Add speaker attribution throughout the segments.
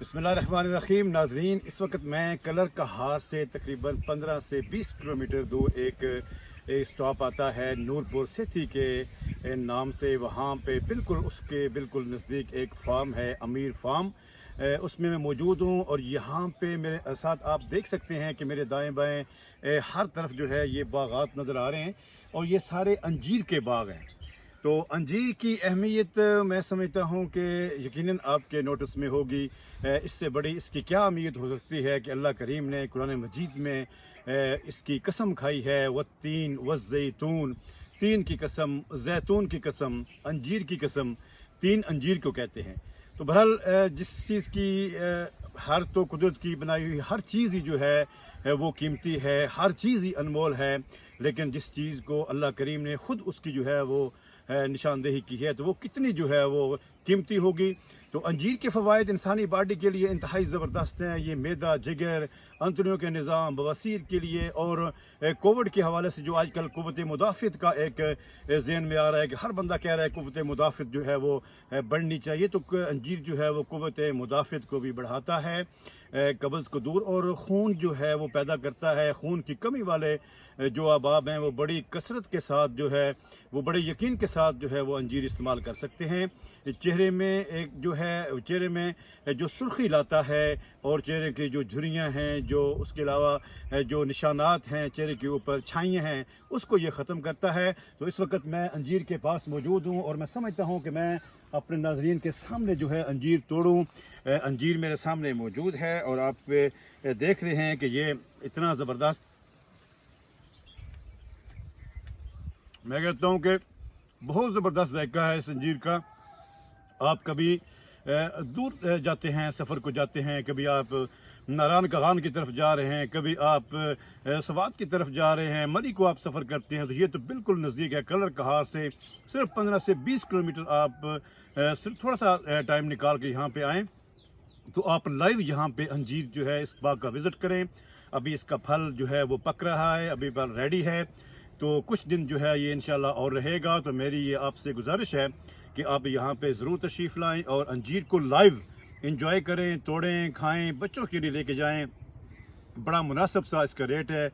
Speaker 1: बिस्मिल्लाहिर्रहमानिर्रहीम। नाजरीन, इस वक्त मैं कलर कहार से तकरीबन 15 से 20 किलोमीटर दूर एक स्टॉप आता है नूरपुर सेठी के नाम से। वहाँ पे उसके बिल्कुल नज़दीक एक फार्म है, अमीर फार्म। उसमें मैं मौजूद हूँ और यहाँ पे मेरे साथ आप देख सकते हैं कि मेरे दाएं बाएं हर तरफ जो है ये बागात नज़र आ रहे हैं और ये सारे अंजीर के बाग हैं। तो अंजीर की अहमियत मैं समझता हूँ कि यकीनन आपके नोटिस में होगी। इससे बड़ी इसकी क्या अहमियत हो सकती है कि अल्लाह करीम ने कुरान मजीद में इसकी कसम खाई है, वत्तीन वज़ैतून, तीन की कसम, जैतून की कसम, अंजीर की कसम। तीन अंजीर को कहते हैं। तो बहरहाल जिस चीज़ की हर तो कुदरत की बनाई हुई हर चीज़ ही जो है वो कीमती है, हर चीज़ ही अनमोल है। लेकिन जिस चीज़ को अल्लाह करीम ने ख़ुद उसकी जो है वो निशानदेही की है तो वो कितनी जो है वो कीमती होगी। तो अंजीर के फ़वाइद इंसानी बॉडी के लिए इंतहाई ज़बरदस्त हैं। ये मैदा, जिगर, अंतड़ियों के निज़ाम, बवासीर के लिए और कोविड के हवाले से जो आजकल क़ुव्वत मुदाफ़ित का एक ज़हन में आ रहा है कि हर बंदा कह रहा है क़ुव्वत मुदाफ़ित जो है वो बढ़नी चाहिए। तो अंजीर जो है वो क़ुव्वत मुदाफ़ित को भी बढ़ाता है, कब्ज़ को दूर और खून जो है वो पैदा करता है। खून की कमी वाले जो अहबाब हैं वो बड़ी कसरत के साथ जो है वो बड़े यकीन के साथ जो है वो अंजीर इस्तेमाल कर सकते हैं। चेहरे में जो सुर्खी लाता है और चेहरे की जो झुर्रियाँ हैं, जो उसके अलावा जो निशानात हैं चेहरे के ऊपर, छाइयाँ हैं, उसको ये ख़त्म करता है। तो इस वक्त मैं अंजीर के पास मौजूद हूँ और मैं समझता हूँ कि मैं अपने नाज़रीन के सामने जो है अंजीर तोड़ूँ। अंजीर मेरे सामने मौजूद है और आप देख रहे हैं कि ये इतना ज़बरदस्त, मैं कहता हूँ कि बहुत ज़बरदस्त जायका है इस अंजीर का। आप कभी दूर जाते हैं, सफ़र को जाते हैं, कभी आप नारायण कगान की तरफ जा रहे हैं, कभी आप सवात की तरफ जा रहे हैं, मरी को आप सफ़र करते हैं तो ये तो बिल्कुल नज़दीक है। कलर कहार से सिर्फ 15 से 20 किलोमीटर आप सिर्फ थोड़ा सा टाइम निकाल के यहाँ पे आएँ तो आप लाइव यहाँ पे अंजीर जो है इस बाग का विज़िट करें। अभी इसका फल जो है वो पक रहा है, अभी फल रेडी है, तो कुछ दिन जो है ये इंशाल्लाह और रहेगा। तो मेरी ये आपसे गुजारिश है कि आप यहाँ पे ज़रूर तशरीफ़ लाएँ और अंजीर को लाइव इंजॉय करें, तोड़ें, खाएं, बच्चों के लिए लेके जाएं। बड़ा मुनासिब सा इसका रेट है।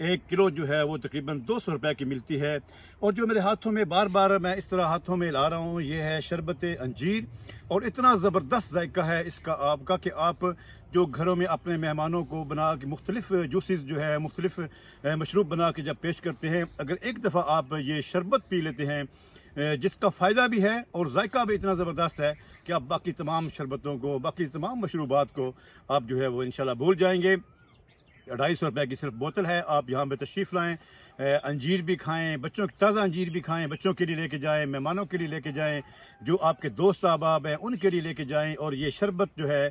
Speaker 1: 1 किलो जो है वो तकरीबन 200 रुपये की मिलती है। और जो मेरे हाथों में बार बार मैं इस तरह हाथों में ला रहा हूँ ये है शरबत अंजीर और इतना ज़बरदस्त जायका है इसका आपका कि आप जो घरों में अपने मेहमानों को बना के मुख्तलिफ जूसेस जो है मुख्तलिफ मशरूब बना के जब पेश करते हैं, अगर एक दफ़ा आप ये शरबत पी लेते हैं जिसका फ़ायदा भी है और जायका भी इतना ज़बरदस्त है कि आप बाकी तमाम शरबतों को, बाकी तमाम मशरूबात को आप जो है वो इंशाल्लाह भूल जाएंगे। 250 रुपये की सिर्फ बोतल है। आप यहाँ पे तशरीफ़ लाएँ, अंजीर भी खाएँ, बच्चों की ताज़ा अंजीर भी खाएँ, बच्चों के लिए लेके जाएँ, मेहमानों के लिए लेके जाएँ, जो आपके दोस्त अहबाब हैं उनके लिए लेके जाएँ। और ये शरबत जो है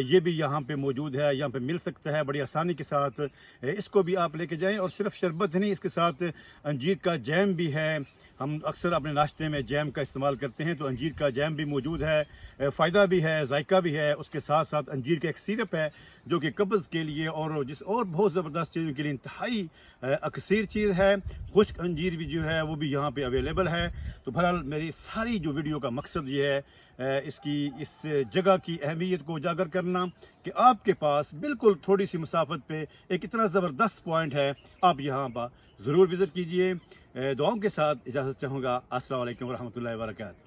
Speaker 1: ये भी यहाँ पे मौजूद है, यहाँ पे मिल सकता है बड़ी आसानी के साथ। इसको भी आप लेके जाएँ और सिर्फ शरबत नहीं, इसके साथ अंजीर का जैम भी है। हम अक्सर अपने नाश्ते में जैम का इस्तेमाल करते हैं तो अंजीर का जैम भी मौजूद है, फ़ायदा भी है, जायका भी है। उसके साथ साथ अंजीर का एक सिरप है जो कि कब्ज़ के लिए और बहुत ज़बरदस्त चीज़ों के लिए इंतहाई अक्सर चीज़ है। खुश्क अंजीर भी जो है वो भी यहाँ पे अवेलेबल है। तो बहरहाल मेरी सारी जो वीडियो का मकसद ये है इस जगह की अहमियत को उजागर करना कि आपके पास बिल्कुल थोड़ी सी मुसाफत पे एक इतना ज़बरदस्त पॉइंट है। आप यहाँ पर ज़रूर विज़िट कीजिए। दुआओं के साथ इजाज़त चाहूँगा। अस्सलाम वालेकुम व रहमतुल्लाहि व बरकातहू।